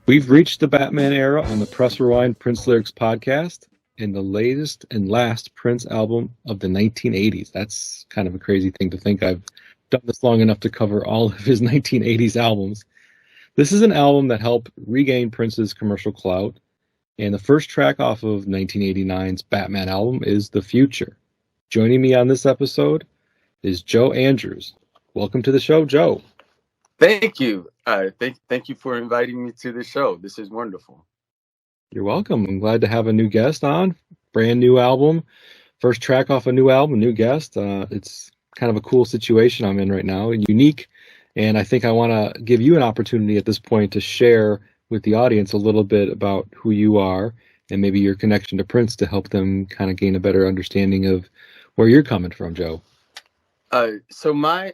We've reached the Batman era on the Press Rewind Prince Lyrics podcast and the latest and last Prince album of the 1980s. That's kind of a crazy thing to think. I've done this long enough to cover all of his 1980s albums. This is an album that helped regain Prince's commercial clout, and the first track off of 1989's Batman album is The Future. Joining me on this episode is Joe Andrews. Welcome to the show, Joe. Thank you. Thank you for inviting me to the show. This is wonderful. You're welcome. I'm glad to have a new guest on. Brand new album. First track off a new album, new guest. It's kind of a cool situation I'm in right now, unique. And I think I want to give you an opportunity at this point to share with the audience a little bit about who you are and maybe your connection to Prince to help them kind of gain a better understanding of where you're coming from, Joe. So my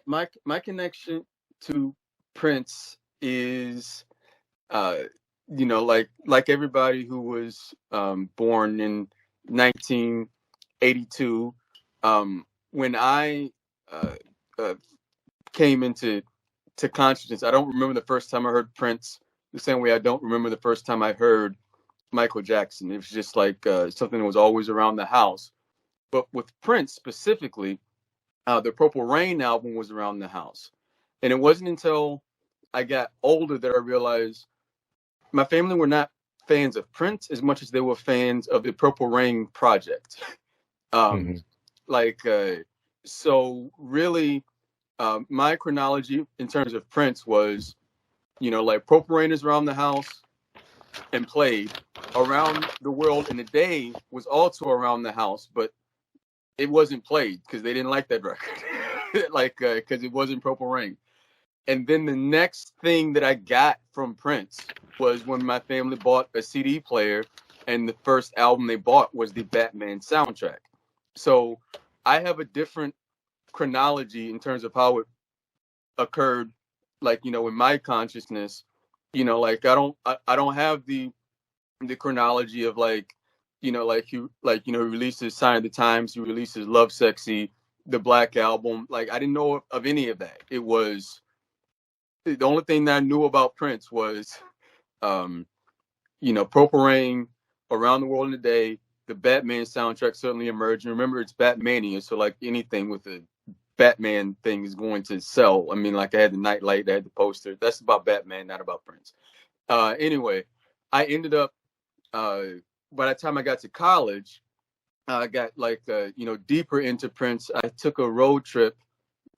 connection to Prince is, like everybody who was born in 1982. When I came into consciousness, I don't remember the first time I heard Prince the same way I don't remember the first time I heard Michael Jackson. It was just like something that was always around the house. But with Prince specifically, the Purple Rain album was around the house. And it wasn't until I got older that I realized my family were not fans of Prince as much as they were fans of the Purple Rain project. So really, my chronology in terms of Prince was, Purple Rain is around the house and played. Around the World in a Day was also around the house, but it wasn't played because they didn't like that record, because it wasn't Purple Rain. And then the next thing that I got from Prince was when my family bought a CD player, and the first album they bought was the Batman soundtrack. So I have a different chronology in terms of how it occurred, in my consciousness. I don't have the chronology of he releases Sign of the Times, he releases Love Sexy, the Black Album. I didn't know of any of that. It was the only thing that I knew about Prince was, Purple Rain, Around the World in a Day, the Batman soundtrack certainly emerged. And remember, it's Batmania, so anything with a Batman thing is going to sell. I mean, I had the nightlight, I had the poster. That's about Batman, not about Prince. Anyway, I ended up, by the time I got to college, I got deeper into Prince. I took a road trip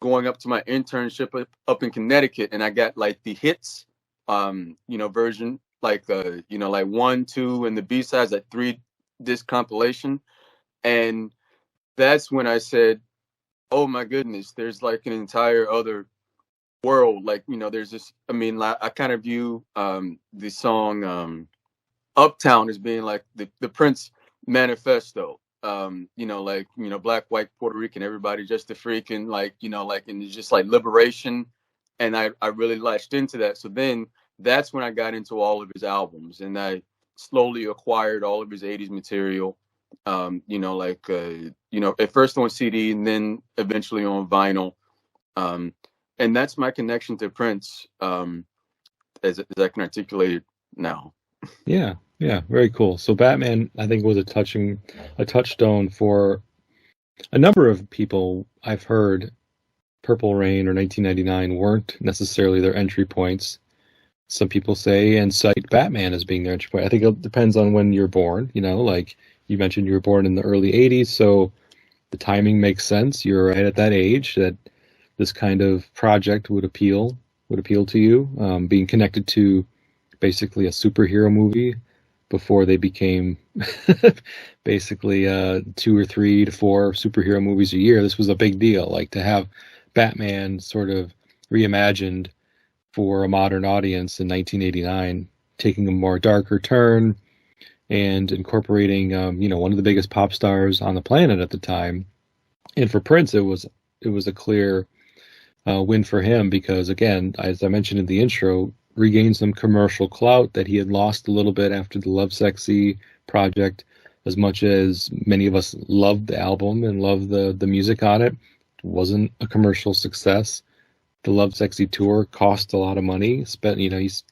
going up to my internship up in Connecticut, and I got the hits, version, 1, 2, and the B-sides, 3-disc compilation. And that's when I said, oh my goodness, there's an entire other world. There's this, I kind of view the song Uptown as being the Prince manifesto. Black, white, Puerto Rican, everybody just a freak, and and it's just liberation. And I really latched into that. So then that's when I got into all of his albums, and I slowly acquired all of his 80s material. At first on CD and then eventually on vinyl. And that's my connection to Prince, as I can articulate it now. Yeah, very cool. So Batman, I think, was a touchstone for a number of people. I've heard Purple Rain or 1999 weren't necessarily their entry points. Some people say and cite Batman as being their entry point. I think it depends on when you're born. You mentioned you were born in the early 80s, so the timing makes sense. You're right at that age that this kind of project would appeal to you, being connected to basically a superhero movie before they became basically 2 or 3 to 4 superhero movies a year. This was a big deal, to have Batman sort of reimagined for a modern audience in 1989, taking a more darker turn and incorporating, one of the biggest pop stars on the planet at the time. And for Prince, it was a clear win for him because, again, as I mentioned in the intro, regained some commercial clout that he had lost a little bit after the Lovesexy project. As much as many of us loved the album and loved the music on it, it wasn't a commercial success. The Lovesexy tour cost a lot of money.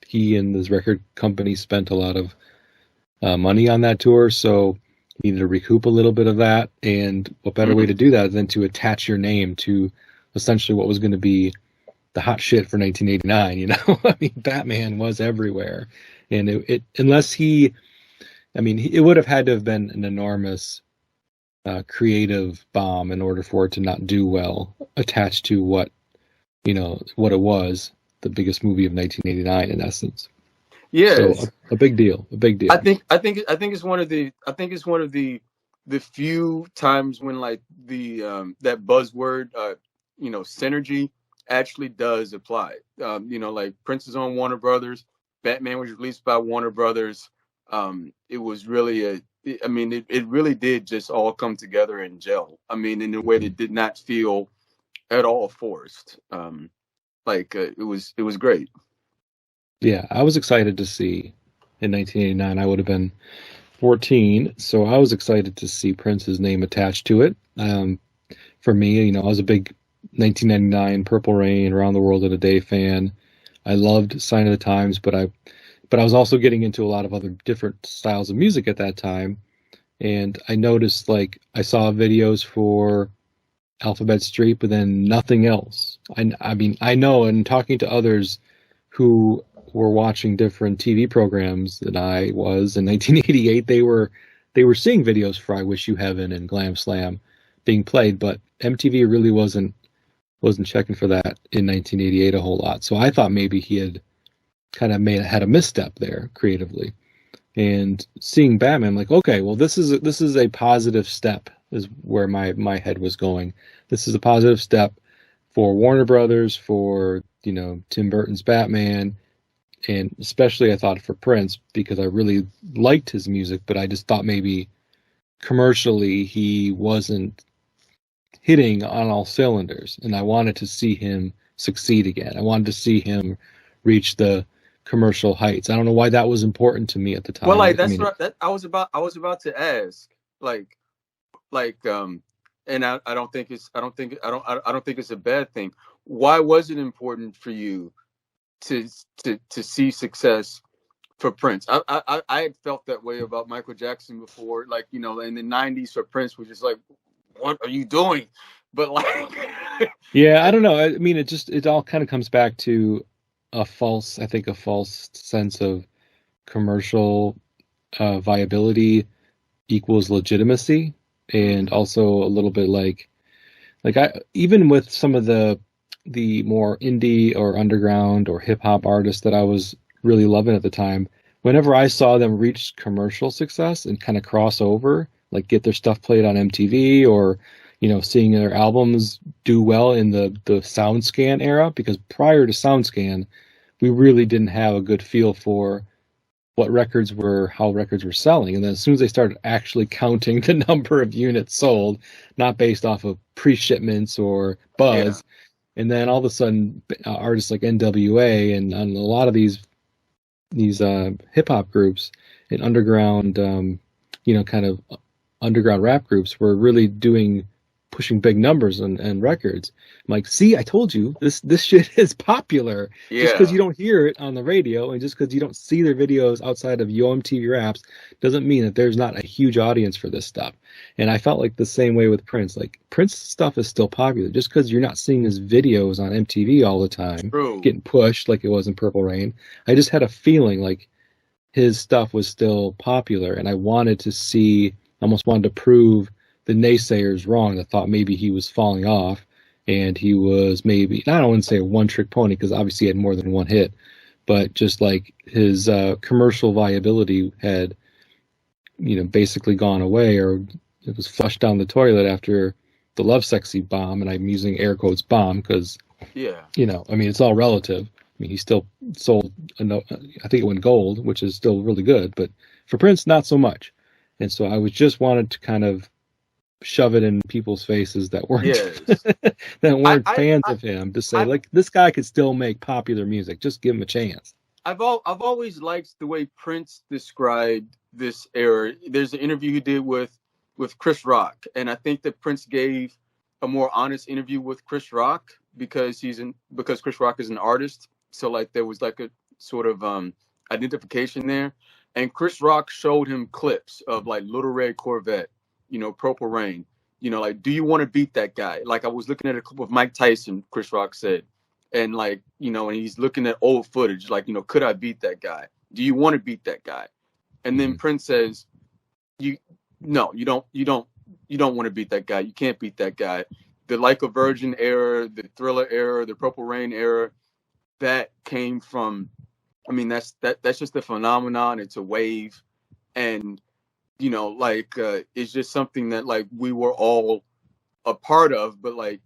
He and his record company spent a lot of money on that tour, so he needed to recoup a little bit of that. And what better way to do that than to attach your name to essentially what was going to be the hot shit for 1989? I mean, Batman was everywhere, and it would have had to have been an enormous creative bomb in order for it to not do well, attached to what it was, the biggest movie of 1989 in essence. Yeah, so a big deal. I think it's one of the few times when like the that buzzword synergy actually does apply. Like Prince is on Warner Brothers, Batman was released by Warner Brothers. It was really it really did just all come together and gel. I mean, in a way that did not feel at all forced. It was great. Yeah, I was excited to see in 1989. I would have been 14, so I was excited to see Prince's name attached to it. For me, I was a big 1999 Purple Rain, Around the World in a Day fan. I loved Sign of the Times, but I was also getting into a lot of other different styles of music at that time. And I noticed, I saw videos for Alphabet Street, but then nothing else. I mean, I know, and talking to others who were watching different TV programs than I was in 1988, they were seeing videos for I Wish You Heaven and Glam Slam being played, but MTV really wasn't checking for that in 1988 a whole lot. So I thought maybe he had kind of had a misstep there creatively. And seeing Batman, like, okay, well, this is a positive step, is where my head was going. This is a positive step for Warner Brothers, for Tim Burton's Batman, and especially I thought for Prince, because I really liked his music, but I just thought maybe commercially he wasn't hitting on all cylinders, and I wanted to see him succeed again. I wanted to see him reach the commercial heights. I don't know why that was important to me at the time. Well, I was about to ask, and I don't think it's a bad thing. Why was it important for you to see success for Prince? I had felt that way about Michael Jackson before, in the 90s for Prince was just like, what are you doing? But yeah, I don't know. I mean, it all kind of comes back to a false sense of commercial viability equals legitimacy, and also a little bit even with some of the more indie or underground or hip hop artists that I was really loving at the time, whenever I saw them reach commercial success and kind of cross over, get their stuff played on MTV, or seeing their albums do well in the SoundScan era, because prior to SoundScan, we really didn't have a good feel for how records were selling. And then as soon as they started actually counting the number of units sold, not based off of pre-shipments or buzz, and then all of a sudden artists like NWA and a lot of these hip hop groups and underground, kind of underground rap groups were really pushing big numbers and records. I'm like, see, I told you this shit is popular. Yeah. Just because you don't hear it on the radio and just because you don't see their videos outside of MTV Raps doesn't mean that there's not a huge audience for this stuff. And I felt like the same way with Prince. Prince stuff is still popular. Just because you're not seeing his videos on MTV all the time, getting pushed like it was in Purple Rain, I just had a feeling like his stuff was still popular, and I almost wanted to prove the naysayers wrong that thought maybe he was falling off, and he was maybe, I don't want to say a one-trick pony, because obviously he had more than one hit, but just his commercial viability had basically gone away, or it was flushed down the toilet after the Lovesexy bomb. And I'm using air quotes bomb because it's all relative. I mean, he still sold, I think it went gold, which is still really good, but For Prince, not so much. And so I was just wanted to kind of shove it in people's faces that weren't Yes. that I, weren't I, fans I, of him to say, I've, like, this guy could still make popular music. Just give him a chance. I've always liked the way Prince described this era. There's an interview he did with Chris Rock, and I think that Prince gave a more honest interview with Chris Rock because Chris Rock is an artist. So like there was like a sort of identification there, and Chris Rock showed him clips of like Little Red Corvette, Purple Rain, like do you want to beat that guy? Like I was looking at a clip of Mike Tyson, Chris Rock said, and like and he's looking at old footage, like could I beat that guy? Do you want to beat that guy? And then Prince says, you no, you don't want to beat that guy. You can't beat that guy. The Like a Virgin era, the Thriller era, the Purple Rain era, that came from, I mean, that's just a phenomenon. It's a wave. And it's just something that like we were all a part of, but like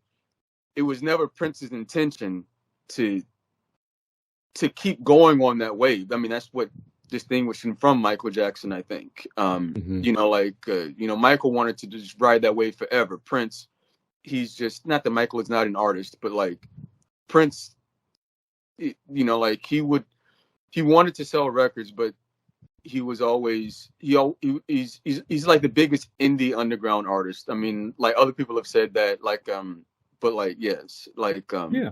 it was never Prince's intention to keep going on that wave. I mean, that's what distinguished him from Michael Jackson, I think. Michael wanted to just ride that wave forever. Prince, he's just, not that Michael is not an artist, but like Prince, like he wanted to sell records, but he was always he's like the biggest indie underground artist. I mean, like other people have said that, but like yes, yeah.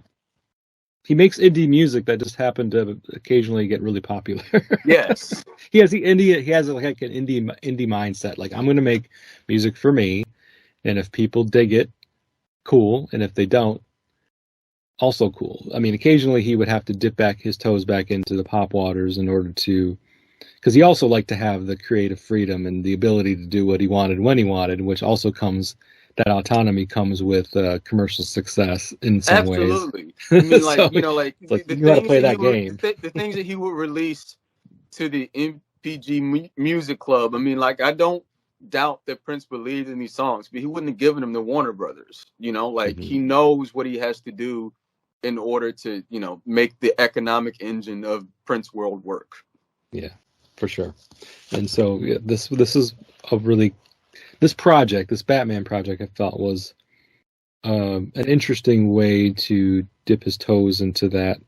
He makes indie music that just happened to occasionally get really popular. Yes. He has like an indie mindset. Like, I'm going to make music for me, and if people dig it, cool, and if they don't, also cool. I mean, occasionally he would have to dip his toes back into the pop waters in order to, because he also liked to have the creative freedom and the ability to do what he wanted when he wanted, which also comes, that autonomy comes with commercial success in some ways. Absolutely. I mean, like, So, the you got to play that game. The things that he would release to the MPG Music Club. I mean, like, I don't doubt that Prince believed in these songs, but he wouldn't have given them to Warner Brothers. He knows what he has to do in order to, make the economic engine of Prince World work. Yeah, for sure. And so this is a really, this Batman project, I felt was an interesting way to dip his toes into that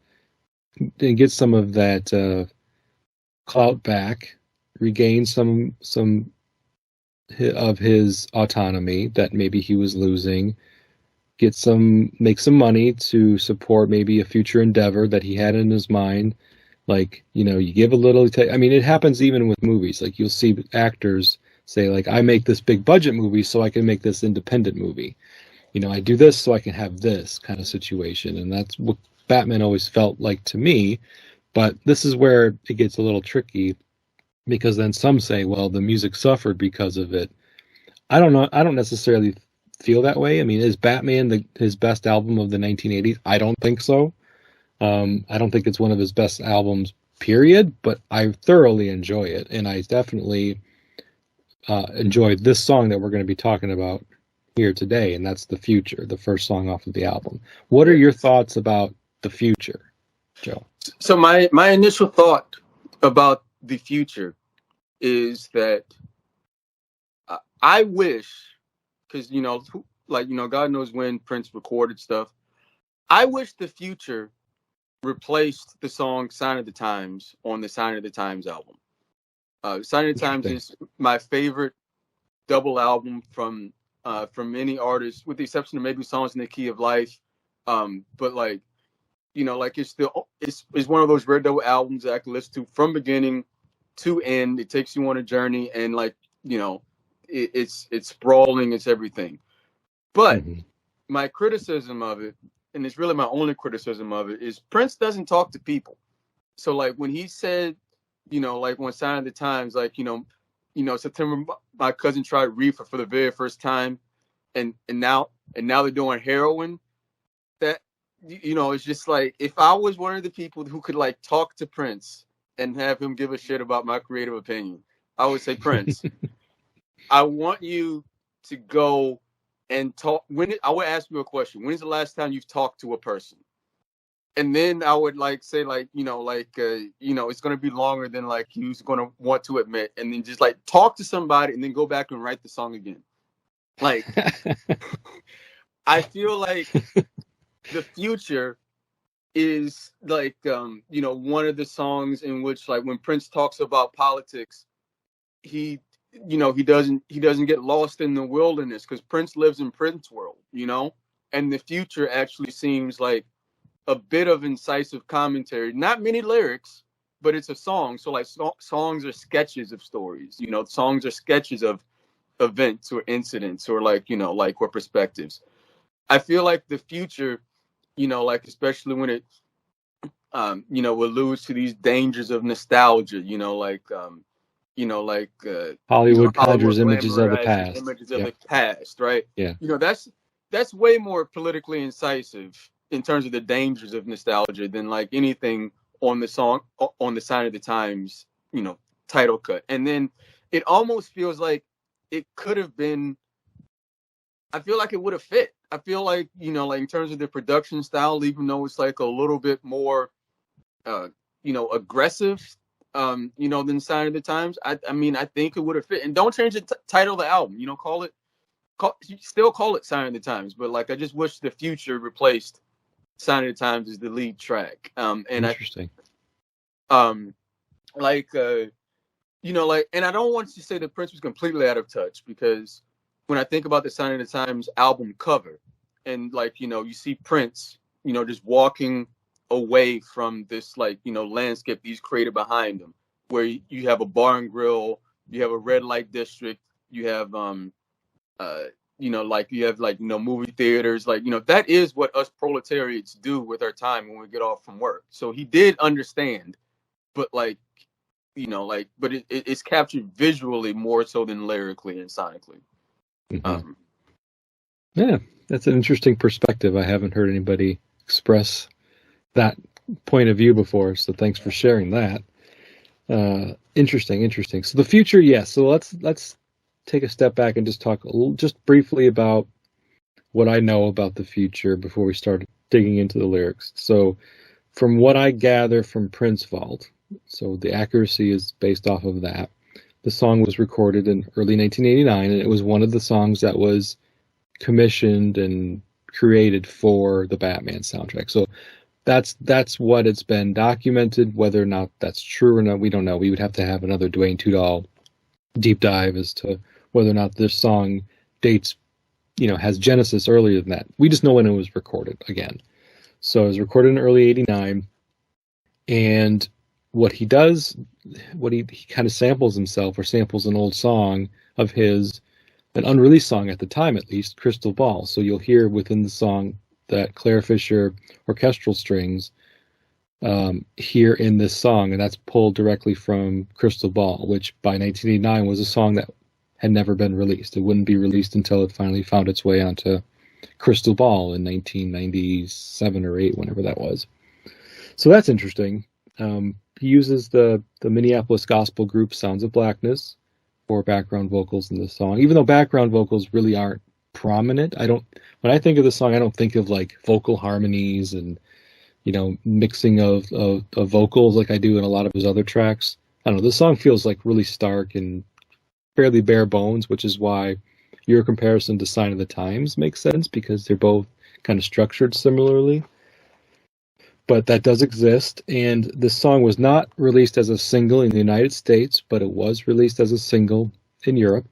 and get some of that clout back, regain some of his autonomy that maybe he was losing, make some money to support maybe a future endeavor that he had in his mind. Like, you give a little, I mean, it happens even with movies. Like, you'll see actors say, like, I make this big budget movie so I can make this independent movie. I do this so I can have this kind of situation. And that's what Batman always felt like to me. But this is where it gets a little tricky, because then some say, well, the music suffered because of it. I don't know. I don't necessarily feel that way. I mean, is Batman his best album of the 1980s? I don't think so. I don't think it's one of his best albums, period, but I thoroughly enjoy it. And I definitely enjoyed this song that we're going to be talking about here today, and that's The Future, the first song off of the album. What are your thoughts about The Future, Joe? So my initial thought about The Future is that I wish, because God knows when Prince recorded stuff. I wish The Future replaced the song "Sign of the Times" on the "Sign of the Times" album. "Sign of the Times" is my favorite double album from any artist, with the exception of maybe Songs in the Key of Life. But like, it's one of those rare double albums that I can listen to from beginning to end. It takes you on a journey, and like, it's sprawling, it's everything. But my criticism of it, and it's really my only criticism of it, is Prince doesn't talk to people. So like when he said, like on "Sign of the Times," like, September, my cousin tried reefer for the very first time, and now they're doing heroin. That, it's just like, if I was one of the people who could like talk to Prince and have him give a shit about my creative opinion, I would say, Prince, I want you to go and talk. I would ask you a question. When is the last time you've talked to a person? and then I would like say like, it's gonna be longer than like he was gonna want to admit, and then just like talk to somebody and then go back and write the song again. Like I feel like the future is like one of the songs in which like when Prince talks about politics, he he doesn't get lost in the wilderness because Prince lives in Prince world, and the future actually seems like a bit of incisive commentary. Not many lyrics, but it's a song. So like songs are sketches of stories. Songs are sketches of events or incidents or like or perspectives. I feel like the future, like especially when it alludes to these dangers of nostalgia. Hollywood conjures Hollywood images of the glamorizes past. images of Yeah. the past, right? Yeah. That's way more politically incisive in terms of the dangers of nostalgia than like anything on the Sign of the Times, title cut. And then it almost feels like it could have been. I feel like it would have fit. I feel like like in terms of the production style, even though it's like a little bit more aggressive, than Sign of the Times. I mean, I think it would have fit. And don't change the title of the album. Still call it Sign of the Times. But like, I just wish the future replaced Sign of the Times as the lead track. Interesting. And and I don't want to say that Prince was completely out of touch, because when I think about the Sign of the Times album cover, and like you see Prince, just walking away from this landscape he's created behind him, where you have a bar and grill, you have a red light district, you have movie theaters, that is what us proletariats do with our time when we get off from work. So he did understand, but it's captured visually more so than lyrically and sonically. Mm-hmm. Yeah, that's an interesting perspective. I haven't heard anybody express that point of view before, so thanks for sharing that. Interesting. So the future, yes. So let's take a step back and just talk just briefly about what I know about the future before we start digging into the lyrics. So from what I gather from Prince Vault, so the accuracy is based off of that. The song was recorded in early 1989, and it was one of the songs that was commissioned and created for the Batman soundtrack. So that's what it's been documented. Whether or not that's true or not, we don't know. We would have to have another Dwayne Tudall deep dive as to whether or not this song dates, has genesis earlier than that. We just know when it was recorded again. So it was recorded in early 89, and what he does, he kind of samples himself, or samples an old song of his, an unreleased song at the time at least, Crystal Ball. So you'll hear within the song that Claire Fisher orchestral strings here in this song, and that's pulled directly from Crystal Ball, which by 1989 was a song that had never been released. It wouldn't be released until it finally found its way onto Crystal Ball in 1997 or 8, whenever that was. So that's interesting. He uses the Minneapolis gospel group Sounds of Blackness for background vocals in the song, even though background vocals really aren't prominent. When I think of the song, I don't think of like vocal harmonies and mixing of vocals like I do in a lot of his other tracks. I don't know, the song feels like really stark and fairly bare bones, which is why your comparison to Sign of the Times makes sense, because they're both kind of structured similarly. But that does exist, and this song was not released as a single in the United States, but it was released as a single in Europe,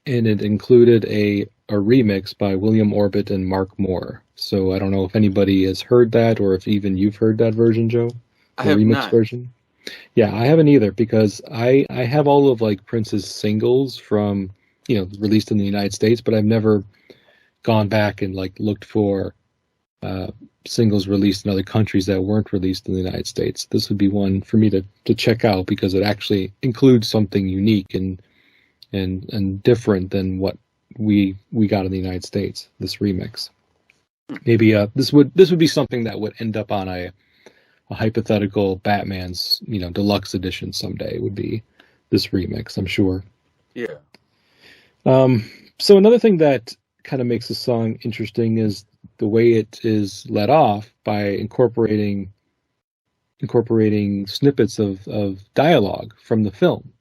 and it included a remix by William Orbit and Mark Moore. So I don't know if anybody has heard that, or if even you've heard that version, Joe. I have remix not. Version. Yeah, I haven't either, because I have all of like Prince's singles from released in the United States, but I've never gone back and like looked for singles released in other countries that weren't released in the United States. This would be one for me to check out, because it actually includes something unique and different than what we got in the United States. This remix, maybe this would be something that would end up on a hypothetical Batman's deluxe edition someday. Would be this remix, I'm sure. Yeah. So another thing that kind of makes the song interesting is the way it is let off by incorporating snippets of dialogue from the film.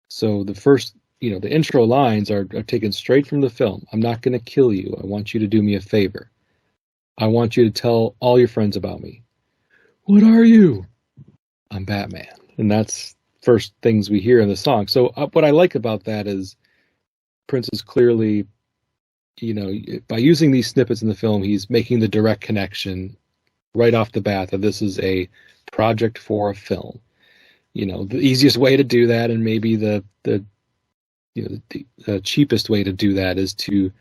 So the first, the intro lines are taken straight from the film. I'm not going to kill you. I want you to do me a favor. I want you to tell all your friends about me. What are you? I'm Batman. And that's first things we hear in the song. So what I like about that is Prince is clearly, by using these snippets in the film, he's making the direct connection right off the bat that this is a project for a film. The easiest way to do that, and maybe the cheapest way to do that, is to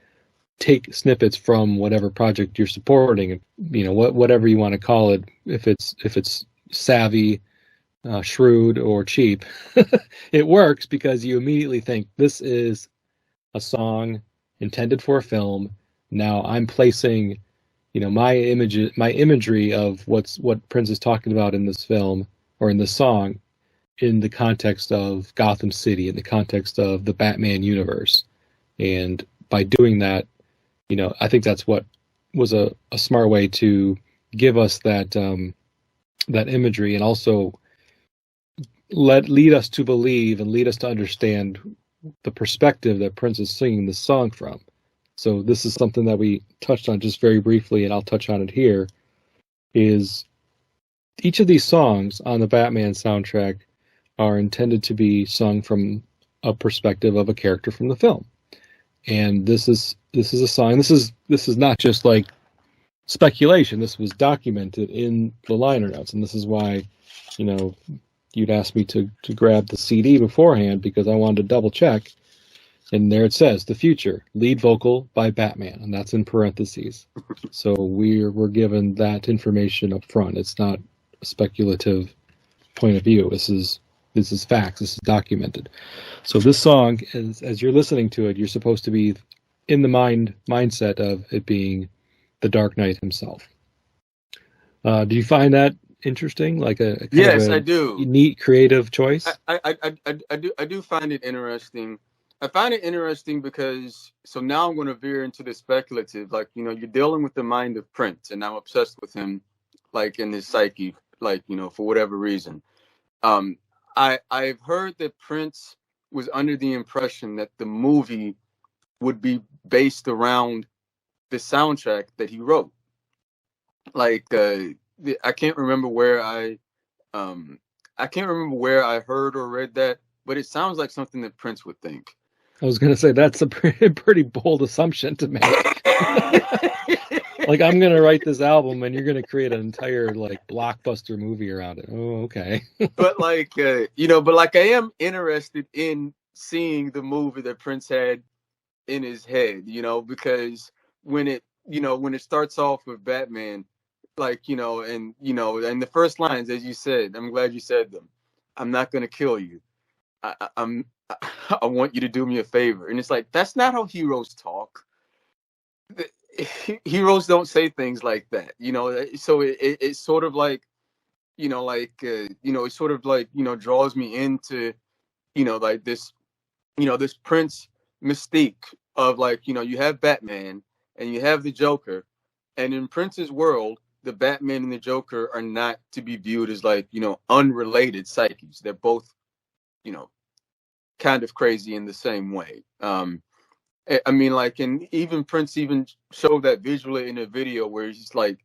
take snippets from whatever project you're supporting. Whatever you want to call it. If it's savvy, shrewd, or cheap, it works because you immediately think this is a song intended for a film. Now I'm placing, my imagery of what Prince is talking about in this film or in this song in the context of Gotham City, in the context of the Batman universe. And by doing that, I think that's what was a smart way to give us that imagery, and also lead us to believe and lead us to understand the perspective that Prince is singing this song from. So this is something that we touched on just very briefly, and I'll touch on it here, is each of these songs on the Batman soundtrack are intended to be sung from a perspective of a character from the film. And this is a song. This is not just like speculation. This was documented in the liner notes, and this is why, you'd asked me to grab the CD beforehand, because I wanted to double check. And there it says, "The Future, lead vocal by Batman," and that's in parentheses. So we're given that information up front. It's not a speculative point of view. This is facts. This is documented. So this song, as you're listening to it, you're supposed to be in the mindset of it being the Dark Knight himself. Do you find that interesting? Like yes, I do. Neat, creative choice. I do find it interesting. I find it interesting because now I'm going to veer into the speculative. Like, you're dealing with the mind of Prince, and I'm obsessed with him, like in his psyche, like, for whatever reason. I've heard that Prince was under the impression that the movie would be based around the soundtrack that he wrote. Like, I can't remember where I heard or read that, but it sounds like something that Prince would think. I was going to say that's a pretty bold assumption to make. Like, I'm going to write this album and you're going to create an entire like blockbuster movie around it. Oh, okay. But like, I am interested in seeing the movie that Prince had in his head, because when it starts off with Batman, like, and the first lines, as you said, I'm glad you said them. "I'm not going to kill you. I want you to do me a favor." And it's like, that's not how heroes talk. Heroes don't say things like that, so it's sort of like, it sort of like, draws me into, like this, this Prince mystique of like, you have Batman and you have the Joker, and in Prince's world, the Batman and the Joker are not to be viewed as like, unrelated psyches. They're both, kind of crazy in the same way. I mean, like, and even Prince even showed that visually in a video where he's like,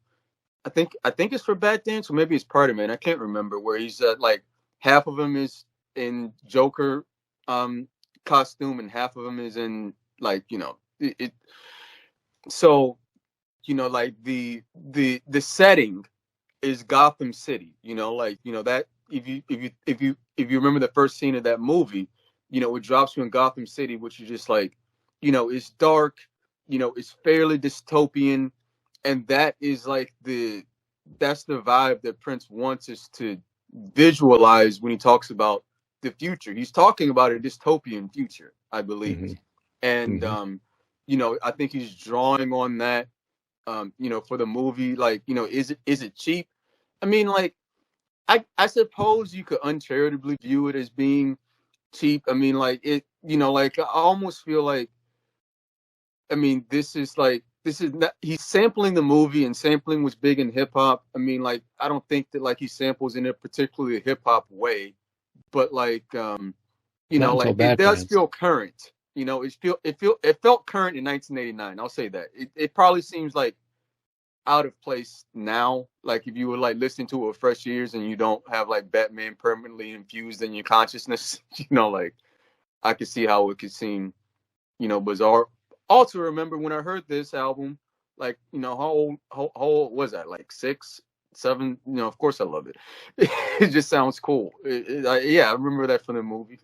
I think it's for Bat Dance, or maybe it's Party Man. I can't remember, where he's like half of him is in Joker costume and half of him is in like, so, like the setting is Gotham City, like, that if you remember the first scene of that movie, it drops you in Gotham City, which is just like, it's dark, it's fairly dystopian, and that is like that's the vibe that Prince wants us to visualize when he talks about the future. He's talking about a dystopian future, I believe. Mm-hmm. And mm-hmm. I think he's drawing on that for the movie. Like, is it cheap? I mean, like, I suppose you could uncharitably view it as being cheap. I mean, like, it, like, I almost feel like, I mean, this is like, this is not, he's sampling the movie, and sampling was big in hip hop. I mean, like, I don't think that like he samples in a particularly hip hop way, but like, Not until like it does Batman's. feel current. It felt current in 1989. I'll say that. It probably seems like out of place now. Like if you were like listening to it with fresh ears and you don't have like Batman permanently infused in your consciousness, like I could see how it could seem, bizarre. Also, remember when I heard this album, like, how old was I? Like 6, 7? Of course I love it. It just sounds cool. Yeah, I remember that from the movie.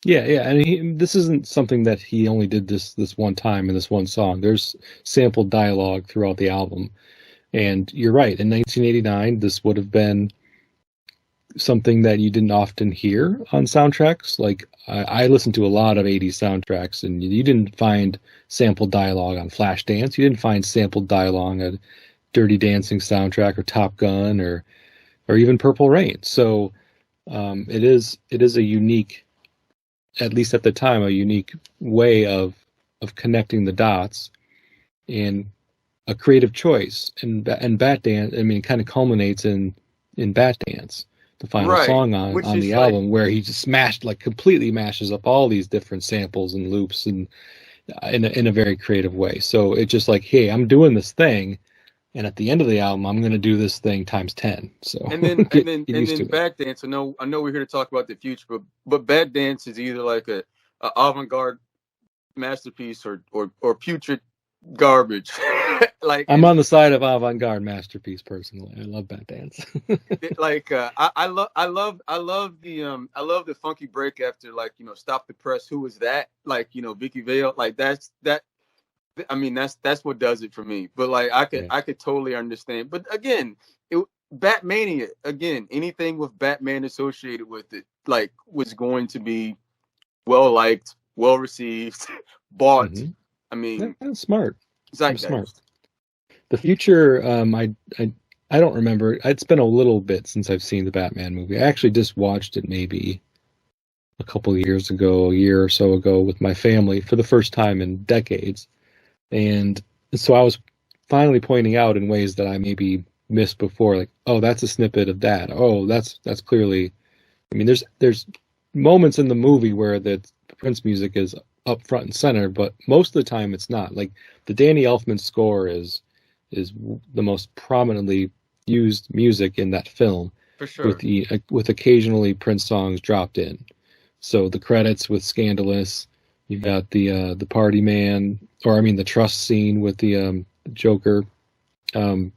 Yeah, yeah, and this isn't something that he only did this one time in this one song. There's sampled dialogue throughout the album, and you're right. In 1989, this would have been something that you didn't often hear on soundtracks. Like I listened to a lot of 80s soundtracks, and you didn't find sampled dialogue on Flashdance. You didn't find sampled dialogue on Dirty Dancing soundtrack or Top Gun or even Purple Rain. So it is a unique, at least at the time, a unique way of connecting the dots and a creative choice. And Bat Dance, I mean, it kind of culminates in Bat Dance, the final Right, song on which is the like, album, where he just completely mashes up all these different samples and loops and in a very creative way. So it's just like, hey, I'm doing this thing, and at the end of the album, I'm going to do this thing times 10. So and then and then get and used then to it. Bad Dance. I know we're here to talk about the future, but Bad Dance is either like a avant-garde masterpiece or putrid garbage. Like, I'm on the side of avant-garde masterpiece personally. I love Bat Dance. like I love the funky break after, like, Stop the Press. Who was that? Like, Vicky Vale. Like, that. I mean, that's what does it for me. But like, I could Yeah. I could totally understand. But again, Batmania, again, anything with Batman associated with it, like, was going to be well liked, well received, bought. Mm-hmm. I mean, That's smart. That's smart. zeitgeist. The future, I don't remember. It's been a little bit since I've seen the Batman movie. I actually just watched it maybe a couple of years ago, a year or so ago, with my family for the first time in decades. And so I was finally pointing out in ways that I maybe missed before, like, oh, that's a snippet of that. Oh, that's clearly. I mean, there's moments in the movie where the Prince music is up front and center, but most of the time it's not. Like the Danny Elfman score is the most prominently used music in that film, For sure. with occasionally Prince songs dropped in. So the credits with Scandalous, you've got the Party Man, or I mean the trust scene with the Joker, and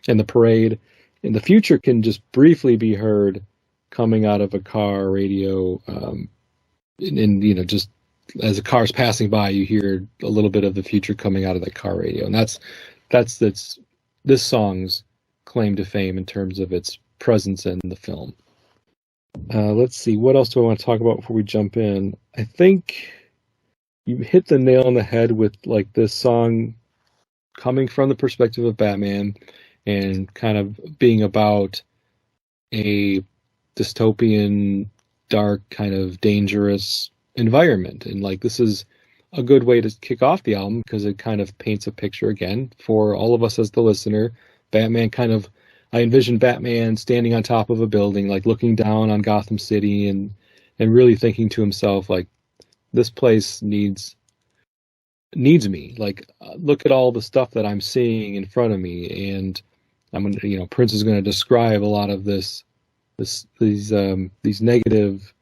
the parade. In the future, can just briefly be heard coming out of a car radio, just as a car's passing by, you hear a little bit of the future coming out of the car radio, and that's this song's claim to fame in terms of its presence in the film. Let's see, what else do I want to talk about before we jump in? I think you hit the nail on the head with like this song coming from the perspective of Batman and kind of being about a dystopian, dark, kind of dangerous environment. And like this is a good way to kick off the album because it kind of paints a picture again for all of us as the listener. I envision Batman standing on top of a building, like looking down on Gotham City and really thinking to himself, like, this place needs me. Like, look at all the stuff that I'm seeing in front of me. And Prince is going to describe a lot of these negative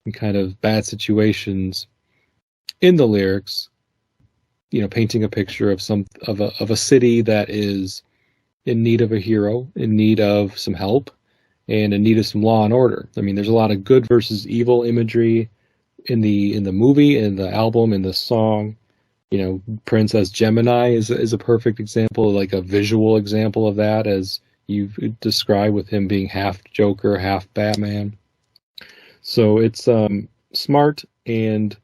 and kind of bad situations in the lyrics, painting a picture of a city that is in need of a hero, in need of some help, and in need of some law and order. I mean, there's a lot of good versus evil imagery in the movie, in the album, in the song. Prince as Gemini is a perfect example, like a visual example of that, as you've described, with him being half Joker, half Batman. So it's smart and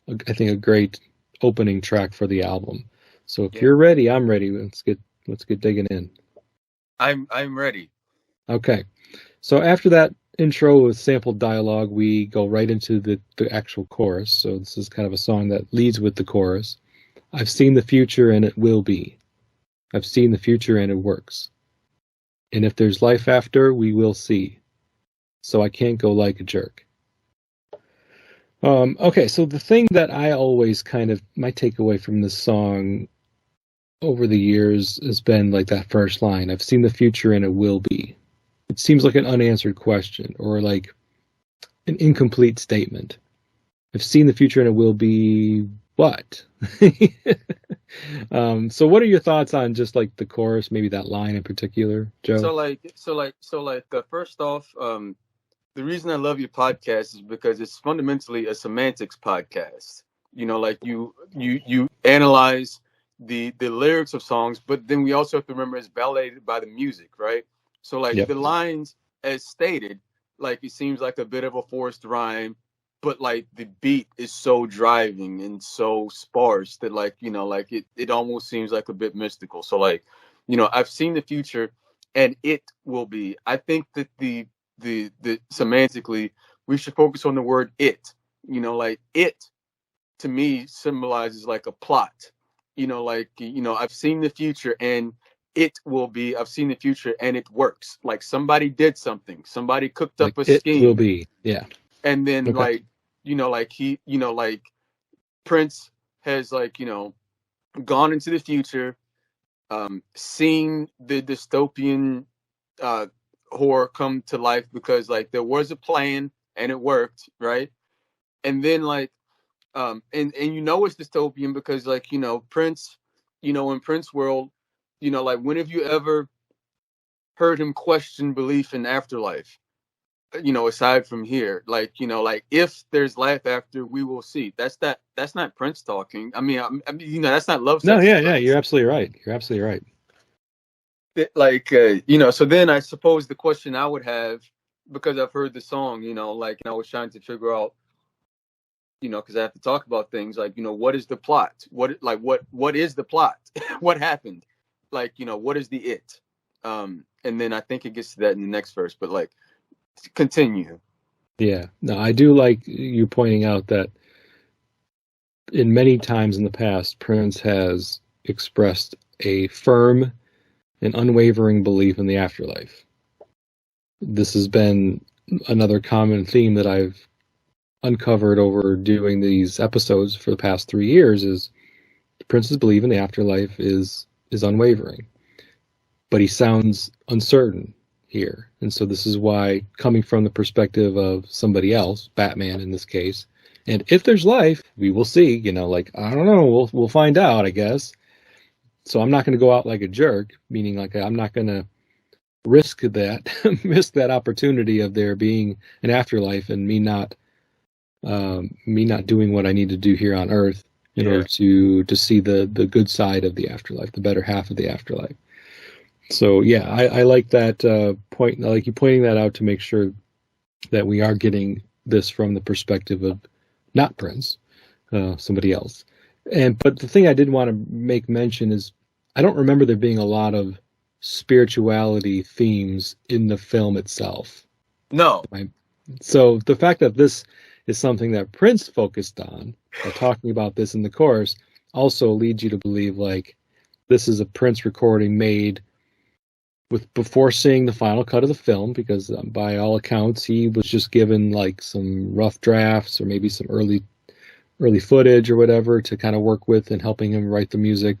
I think a great opening track for the album. So if you're ready, I'm ready. Let's get digging in. I'm ready. Okay. So after that intro with sampled dialogue, we go right into the actual chorus. So this is kind of a song that leads with the chorus. I've seen the future and it will be. I've seen the future and it works. And if there's life after, we will see. So I can't go like a jerk. Okay, so the thing that I always kind of, my takeaway from this song over the years has been like that first line, I've seen the future and it will be. It seems like an unanswered question or like an incomplete statement. I've seen the future and it will be what? So what are your thoughts on just like the chorus, maybe that line in particular, Joe? First off, the reason I love your podcast is because it's fundamentally a semantics podcast. You know, like you analyze the lyrics of songs, but then we also have to remember it's validated by the music, right? So like Yep. the lines as stated, like it seems like a bit of a forced rhyme, but like the beat is so driving and so sparse that like, you know, like it almost seems like a bit mystical. So like, you know, I've seen the future and it will be. I think that the semantically we should focus on the word it. You know, like it to me symbolizes like a plot. You know, like, you know, I've seen the future and it will be. I've seen the future and it works. Like somebody did something. Somebody cooked Like up a it will scheme. be. Yeah. And then Okay. like, you know, like he, you know, like Prince has like, you know, gone into the future, seen the dystopian horror come to life because like there was a plan and it worked, right? And then like and you know it's dystopian because like, you know, Prince, you know, in Prince world, you know, like when have you ever heard him question belief in afterlife? You know, aside from here, like, you know, like if there's life after, we will see. That's not Prince talking. I mean, you know, that's not Love No, Sexy yeah, Prince. you're absolutely right. You're absolutely right. Like you know, so then I suppose the question I would have, because I've heard the song, you know, like, and I was trying to figure out, you know, because I have to talk about things like, you know, what is the plot? What is the plot? What happened? Like, you know, what is the it? And then I think it gets to that in the next verse, but like continue. Yeah. No, I do like you pointing out that in many times in the past, Prince has expressed a firm and unwavering belief in the afterlife. This has been another common theme that I've uncovered over doing these episodes for the past 3 years is Prince's belief in the afterlife is unwavering. But he sounds uncertain here. And so this is why, coming from the perspective of somebody else, Batman in this case, and if there's life, we will see, you know, like, I don't know, we'll find out, I guess. So I'm not going to go out like a jerk, meaning like I'm not going to risk that risk that opportunity of there being an afterlife and me not doing what I need to do here on Earth in order to see the good side of the afterlife, the better half of the afterlife. So yeah, I like that point. I like you pointing that out to make sure that we are getting this from the perspective of not Prince, somebody else. But the thing I did want to make mention is I don't remember there being a lot of spirituality themes in the film itself. No. Right? So the fact that this is something that Prince focused on, by talking about this in the chorus, also leads you to believe like this is a Prince recording made with before seeing the final cut of the film, because by all accounts he was just given like some rough drafts or maybe some early footage or whatever to kind of work with and helping him write the music,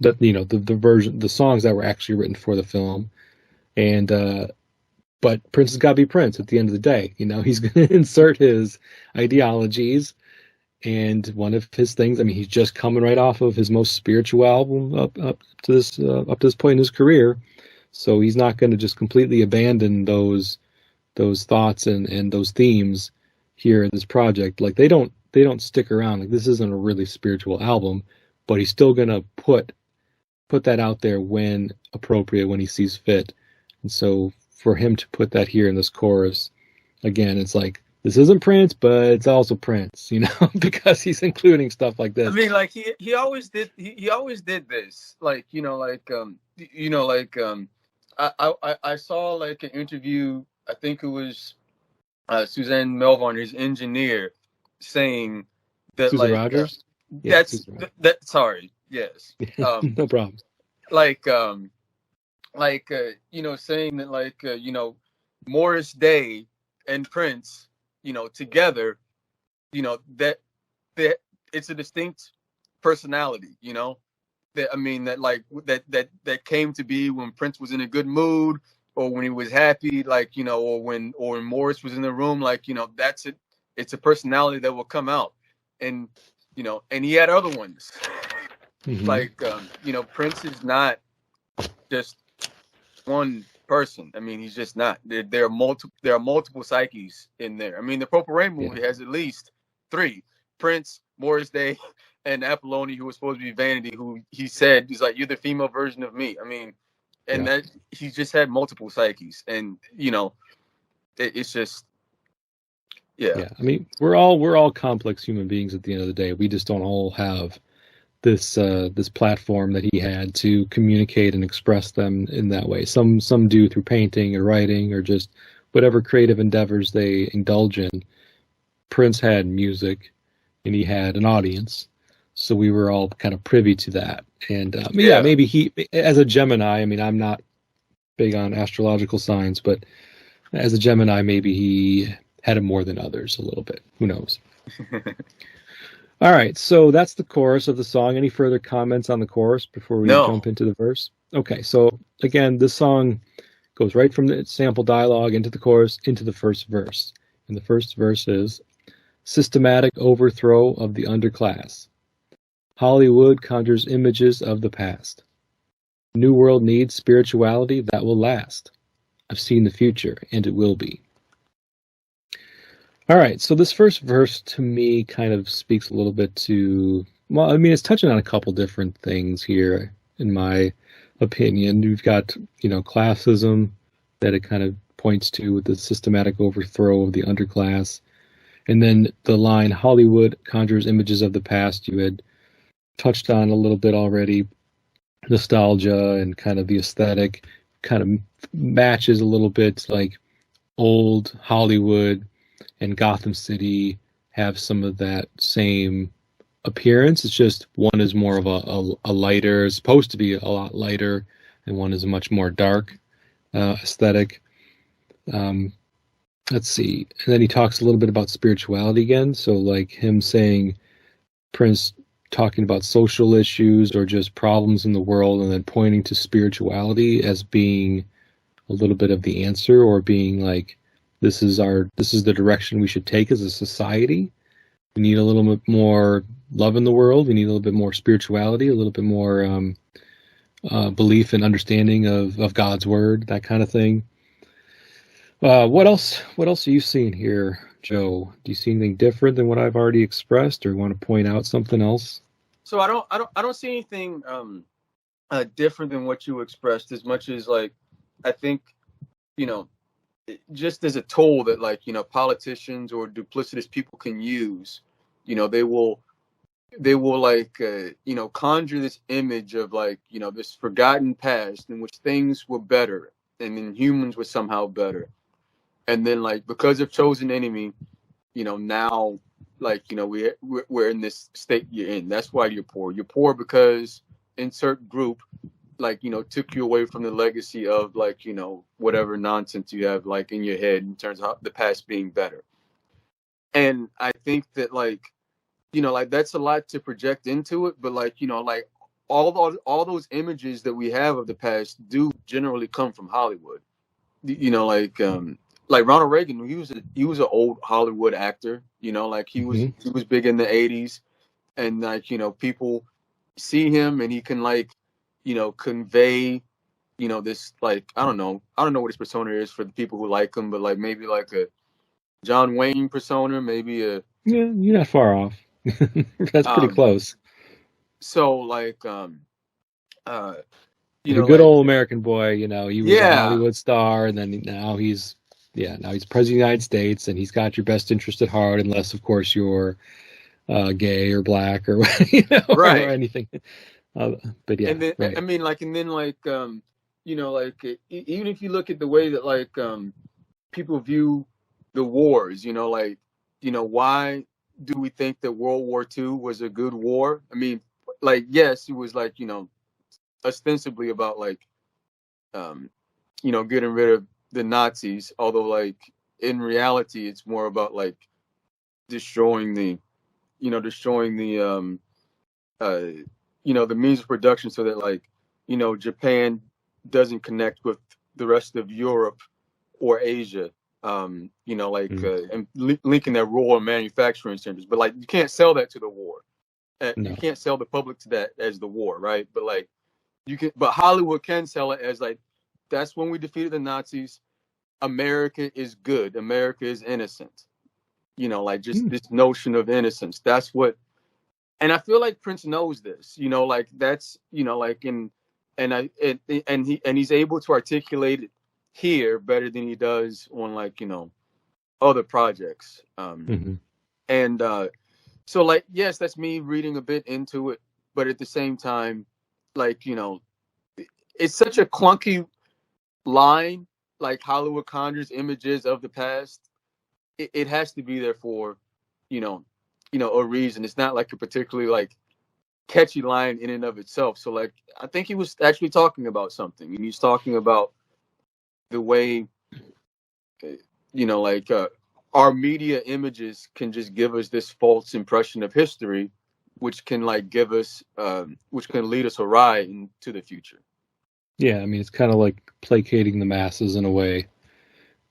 that, you know, the songs that were actually written for the film. And but Prince has got to be Prince at the end of the day. You know, he's going to insert his ideologies. And one of his things, I mean, he's just coming right off of his most spiritual album up to this point in his career. So he's not going to just completely abandon those thoughts and those themes here in this project. Like they don't stick around. Like this isn't a really spiritual album, but he's still going to put that out there when appropriate, when he sees fit. And so for him to put that here in this chorus, again, it's like this isn't Prince, but it's also Prince, you know, because he's including stuff like this. I mean, like he always did. He always did this. Like, you know, like you know, like I saw like an interview. I think it was Suzanne Melvoin, his engineer, saying that Susan like Rogers. Yeah, sorry. Yes. no problem. Like saying that Morris Day and Prince, together, that it's a distinct personality, that, I mean, that came to be when Prince was in a good mood, or when he was happy, or when Morris was in the room, that's it. It's a personality that will come out. And and he had other ones. Prince is not just one person. I mean, he's just not. There are multiple psyches in there. I mean, the Purple Rain movie has at least 3: Prince, Morris Day, and Apollonia, who was supposed to be Vanity, who he said is like, you're the female version of me. I mean, and that he just had multiple psyches, and it's just I mean, we're all complex human beings at the end of the day. We just don't all have this platform that he had to communicate and express them in that way. Some do through painting or writing or just whatever creative endeavors they indulge in. Prince had music, and he had an audience, so we were all kind of privy to that. And maybe he, as a Gemini, I mean, I'm not big on astrological signs, but as a Gemini, maybe he had it more than others a little bit. Who knows? All right, so that's the chorus of the song. Any further comments on the chorus before we jump into the verse? Okay, so again, this song goes right from the sample dialogue into the chorus, into the first verse. And the first verse is, systematic overthrow of the underclass. Hollywood conjures images of the past. New world needs spirituality that will last. I've seen the future, and it will be. All right, so this first verse to me kind of speaks a little bit to, well, I mean, it's touching on a couple different things here, in my opinion. You've got, classism that it kind of points to with the systematic overthrow of the underclass. And then the line, Hollywood conjures images of the past, you had touched on a little bit already. Nostalgia and kind of the aesthetic kind of matches a little bit, like old Hollywood and Gotham City have some of that same appearance. It's just one is more of a lighter, it's supposed to be a lot lighter, and one is a much more dark aesthetic. Let's see. And then he talks a little bit about spirituality again. So like him saying, Prince talking about social issues or just problems in the world, and then pointing to spirituality as being a little bit of the answer, or being like, this is the direction we should take as a society. We need a little bit more love in the world. We need a little bit more spirituality, a little bit more belief and understanding of God's word, that kind of thing. What else are you seeing here, Joe? Do you see anything different than what I've already expressed, or want to point out something else? So I don't see anything different than what you expressed, as much as like, I think, just as a tool that politicians or duplicitous people can use, they will conjure this image of this forgotten past in which things were better, and then humans were somehow better. And then because of Chosen Enemy, now we're in this state you're in. That's why you're poor. You're poor because insert group took you away from the legacy of whatever nonsense you have in your head in terms of the past being better. And I think that that's a lot to project into it, but all those images that we have of the past do generally come from Hollywood. Like Ronald Reagan, he was an old Hollywood actor, he was big in the 80s, and people see him and he can convey this I don't know what his persona is for the people who like him, but maybe a John Wayne persona, maybe yeah, you're not far off. That's pretty close. So the good old American boy, he was a Hollywood star, and then now he's president of the United States, and he's got your best interest at heart, unless of course you're gay or black or right. or anything. But yeah, and then, right. I mean, even if you look at the way that people view the wars, why do we think that World War II was a good war? I mean, like, yes, it was like, ostensibly about like, um, getting rid of the Nazis. Although, like, in reality, it's more about like destroying the, destroying the, uh, the means of production, so that like, Japan doesn't connect with the rest of Europe or Asia. And linking their rural manufacturing centers. But like, you can't sell that to the war. You No. can't sell the public to that as the war, right? But like, you can. But Hollywood can sell it as like, that's when we defeated the Nazis. America is good. America is innocent. Like, just this notion of innocence. That's what. And I feel like Prince knows this. Like, that's, like, he's able to articulate it here better than he does on, like, other projects. And so, like, yes, that's me reading a bit into it, but at the same time, like, it's such a clunky line. Like, Hollywood conjures images of the past. It has to be there for, you know, a reason. It's not like a particularly like catchy line in and of itself. So like, I think he was actually talking about something, and he's talking about the way, like, our media images can just give us this false impression of history, which can like give us, which can lead us awry into the future. Yeah, I mean, it's kind of like placating the masses in a way.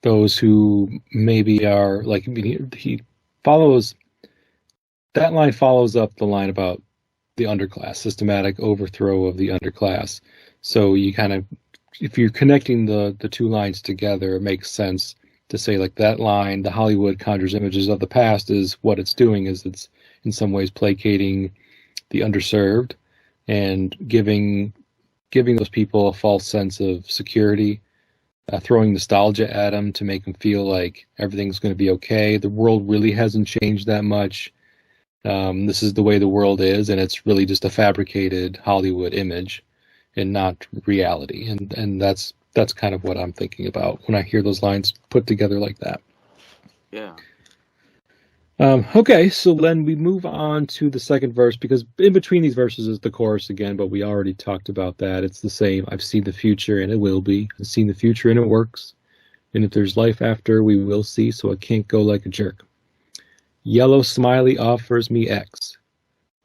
Those who maybe are like, I mean, he follows that line follows up the line about the underclass, systematic overthrow of the underclass. So you kind of, if you're connecting the two lines together, it makes sense to say like that line, the Hollywood conjures images of the past, is what it's doing is it's in some ways placating the underserved and giving those people a false sense of security, throwing nostalgia at them to make them feel like everything's going to be okay. The world really hasn't changed that much. This is the way the world is, and it's really just a fabricated Hollywood image and not reality. And that's kind of what I'm thinking about when I hear those lines put together like that. Yeah. Okay, so then we move on to the second verse, because in between these verses is the chorus again, but we already talked about that. It's the same. I've seen the future and it will be. I've seen the future and it works. And if there's life after, we will see, so I can't go like a jerk. Yellow smiley offers me X,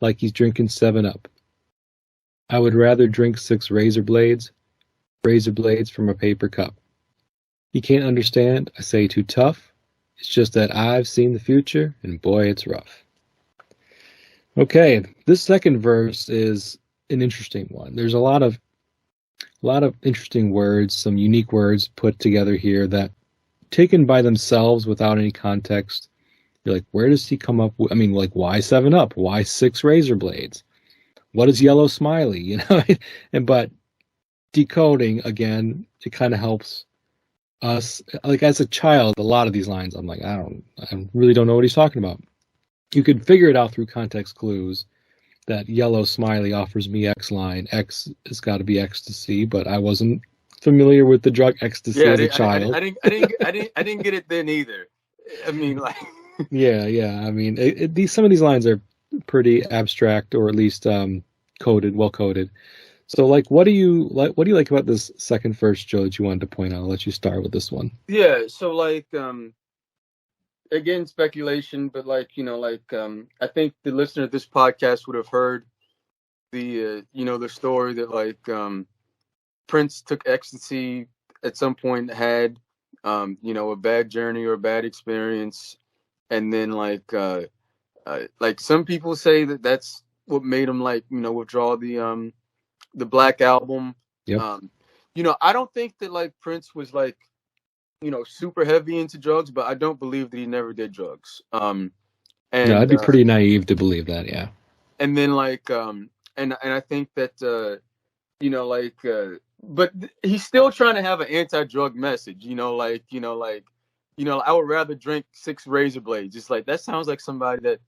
like he's drinking 7-Up. I would rather drink 6 razor blades from a paper cup. He can't understand, I say too tough. It's just that I've seen the future, and boy, it's rough. Okay, this second verse is an interesting one. There's a lot of interesting words, some unique words put together here that, taken by themselves without any context, you're like, where does he come up with? I mean, like, why 7-Up? Why 6 razor blades? What is yellow smiley? But decoding again, it kind of helps us. Like, as a child, a lot of these lines, I'm like, I really don't know what he's talking about. You could figure it out through context clues. That yellow smiley offers me X line. X has got to be ecstasy, but I wasn't familiar with the drug ecstasy as a child. I didn't get it then either. I mean, like. Yeah. I mean, some of these lines are pretty abstract, or at least well coded. So, like, what do you like about this second verse, Joe, that you wanted to point out? I'll let you start with this one. Yeah. So, like, again, speculation, but like, I think the listener of this podcast would have heard the, the story that like, Prince took ecstasy at some point, had, a bad journey or a bad experience. And then like some people say that that's what made him like, withdraw the Black Album. Yep. I don't think that like Prince was like, super heavy into drugs, but I don't believe that he never did drugs. And no, I'd be pretty naive to believe that. Yeah. And then like, and I think that, but he's still trying to have an anti-drug message, I would rather drink 6 razor blades. It's like, that sounds like somebody that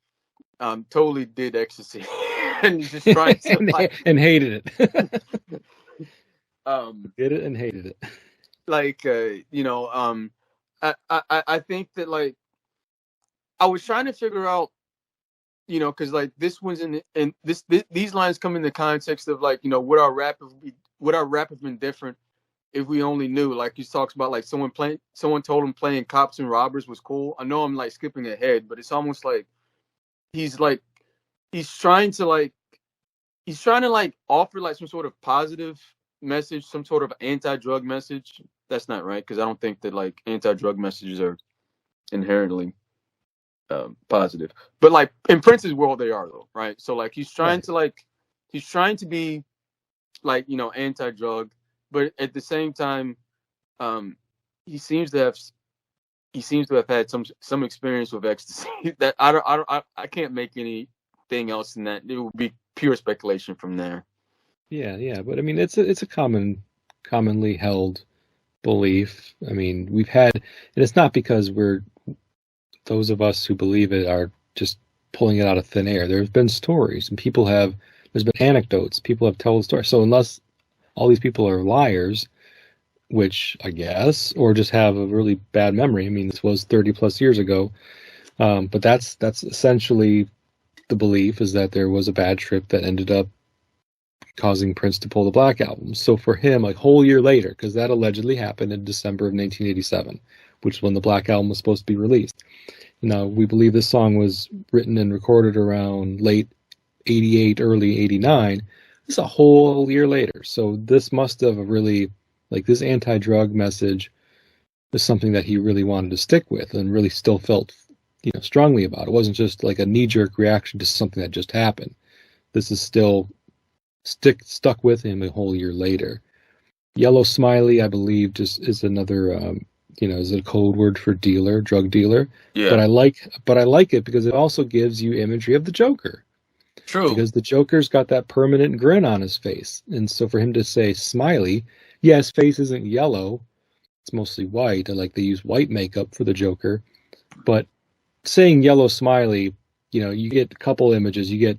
totally did ecstasy and he's just trying to and hated it. Did it and hated it. Like, I think that like, I was trying to figure out you know, because like this one's and these lines come in the context of like, you know, would our rap have been different if we only knew? Like he talks about like someone told him playing cops and robbers was cool. I know I'm like skipping ahead, but it's almost like he's like he's trying to like offer like some sort of positive message, some sort of anti-drug message. That's not right, because I don't think that like anti-drug messages are inherently positive. But like in Prince's world, they are though, right? So like he's trying to be like, you know, anti-drug, but at the same time, he seems to have had some experience with ecstasy that I can't make anything else in that. It would be pure speculation from there. Yeah, but I mean, it's a commonly held belief. I mean, we've had, and it's not because those of us who believe it are just pulling it out of thin air. There's been stories, and there's been anecdotes. People have told stories. So unless all these people are liars, which I guess, or just have a really bad memory. I mean, this was 30 plus years ago. But that's essentially the belief, is that there was a bad trip that ended up causing Prince to pull the Black Album. So for him, a whole year later, because that allegedly happened in December of 1987, which is when the Black Album was supposed to be released. Now, we believe this song was written and recorded around late 88, early 89. This is a whole year later. So this must have really, like, this anti-drug message is something that he really wanted to stick with and really still felt, you know, strongly about. It wasn't just like a knee-jerk reaction to something that just happened. This is still stuck with him a whole year later. Yellow Smiley, I believe, just is another, is a code word for dealer, drug dealer. Yeah. But I like it because it also gives you imagery of the Joker. True. Because the Joker's got that permanent grin on his face. And so for him to say Smiley, yeah, his face isn't yellow. It's mostly white. Like they use white makeup for the Joker. But saying Yellow Smiley, you know, you get a couple images. You get,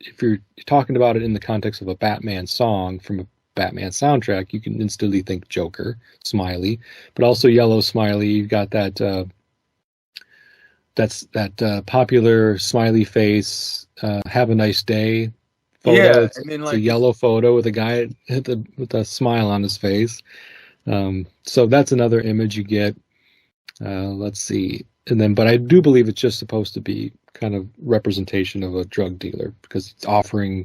if you're talking about it in the context of a Batman song from a Batman soundtrack, you can instantly think Joker, Smiley, but also Yellow Smiley. You've got that popular smiley face, have a nice day photo. Yeah, it's a yellow photo with a guy with a smile on his face. So that's another image you get. Let's see. And then, but I do believe it's just supposed to be kind of representation of a drug dealer, because it's offering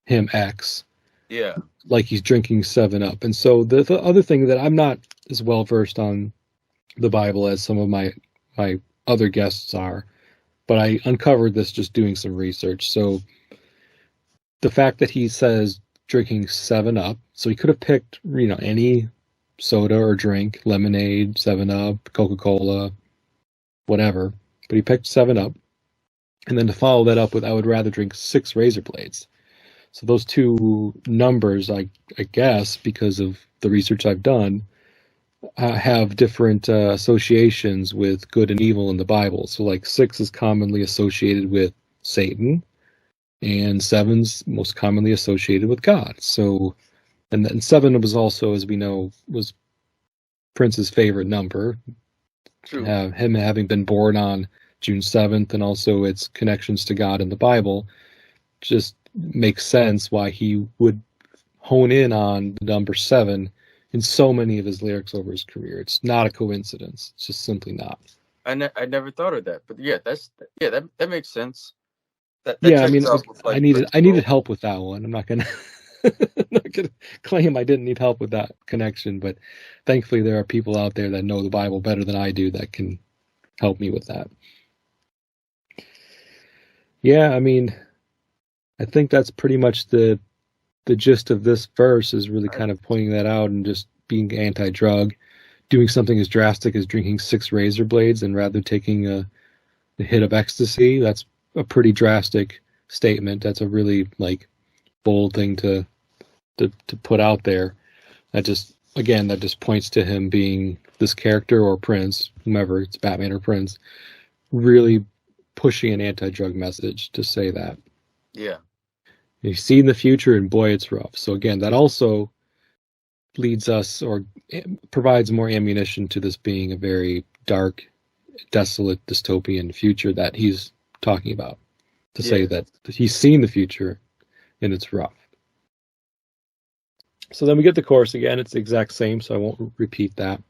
him X. Yeah. Like he's drinking 7-Up. And so the other thing that I'm not as well versed on the Bible as some of my other guests are, but I uncovered this just doing some research. So the fact that he says drinking 7-Up, so he could have picked, you know, any soda or drink, lemonade, 7-Up, Coca-Cola, whatever, but he picked 7-Up. And then to follow that up with, I would rather drink 6 razor blades. So those two numbers, I guess, because of the research I've done, have different associations with good and evil in the Bible. So like 6 is commonly associated with Satan, and 7's most commonly associated with God. So, and then 7 was also, as we know, was Prince's favorite number. True. Him having been born on June 7th, and also its connections to God in the Bible, just makes sense why he would hone in on the number 7 in so many of his lyrics over his career. It's not a coincidence. It's just simply not. I never thought of that, but yeah, that makes sense. That yeah, I mean, I needed help with that one. I'm not gonna claim I didn't need help with that connection, but thankfully there are people out there that know the Bible better than I do that can help me with that. Yeah, I mean, I think that's pretty much the gist of this verse, is really kind of pointing that out and just being anti-drug, doing something as drastic as drinking 6 razor blades and rather taking a hit of ecstasy. That's a pretty drastic statement. That's a really like bold thing to put out there. That just points to him being this character, or Prince, whomever, it's Batman or Prince, really pushing an anti-drug message to say that. Yeah. You see in the future, and boy, it's rough. So again, that also leads us, or provides more ammunition to this being a very dark, desolate, dystopian future that he's talking about. to say that he's seen the future and it's rough. So then we get the chorus again. It's the exact same, so I won't repeat that.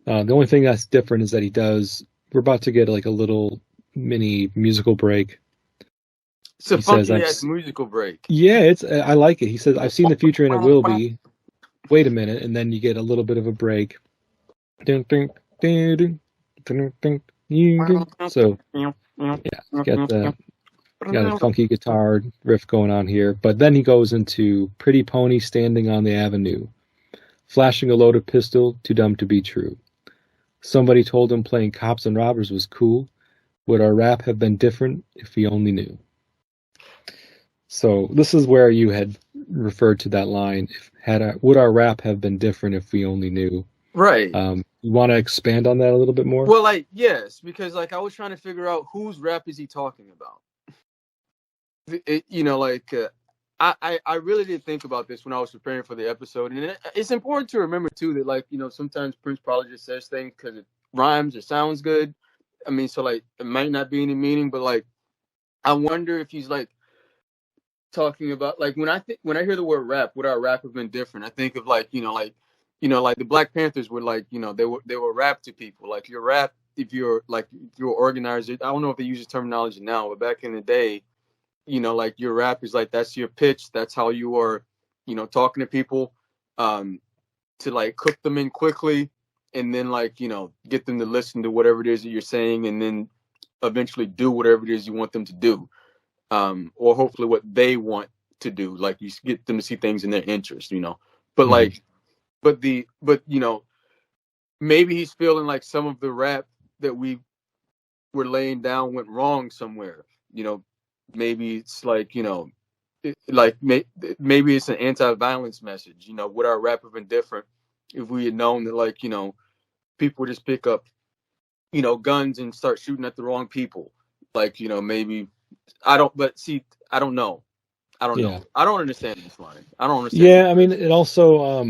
The only thing that's different is that we're about to get like a little mini musical break. It's a funky-ass musical break. Yeah, I like it. He says, I've seen the future and it will be. Wait a minute, and then you get a little bit of a break. So, yeah, got a funky guitar riff going on here. But then he goes into Pretty Pony Standing on the Avenue, flashing a loaded pistol, too dumb to be true. Somebody told him playing cops and robbers was cool. Would our rap have been different if he only knew? So this is where you had referred to that line. Would our rap have been different if we only knew? Right. You want to expand on that a little bit more? Well, like, yes, because like I was trying to figure out whose rap is he talking about. I really did think about this when I was preparing for the episode, and it's important to remember too that like sometimes Prince probably just says things because it rhymes or sounds good. I mean, so like it might not be any meaning, but like I wonder if he's like talking about like when I hear the word rap, would our rap have been different? I think of like like the Black Panthers were like they were rap to people. Like your rap, if you're organizer, I don't know if they use the terminology now, but back in the day, like your rap is like that's your pitch, that's how you are talking to people, to like cook them in quickly, and then like get them to listen to whatever it is that you're saying, and then eventually do whatever it is you want them to do. Or hopefully what they want to do, like you get them to see things in their interest, but like, but maybe he's feeling like some of the rap that we were laying down went wrong somewhere, maybe it's like, maybe it's an anti-violence message, would our rap have been different if we had known that like, people would just pick up, guns and start shooting at the wrong people, like, maybe I don't know. I don't know. I don't understand this line. I don't understand. Yeah, I mean, it also,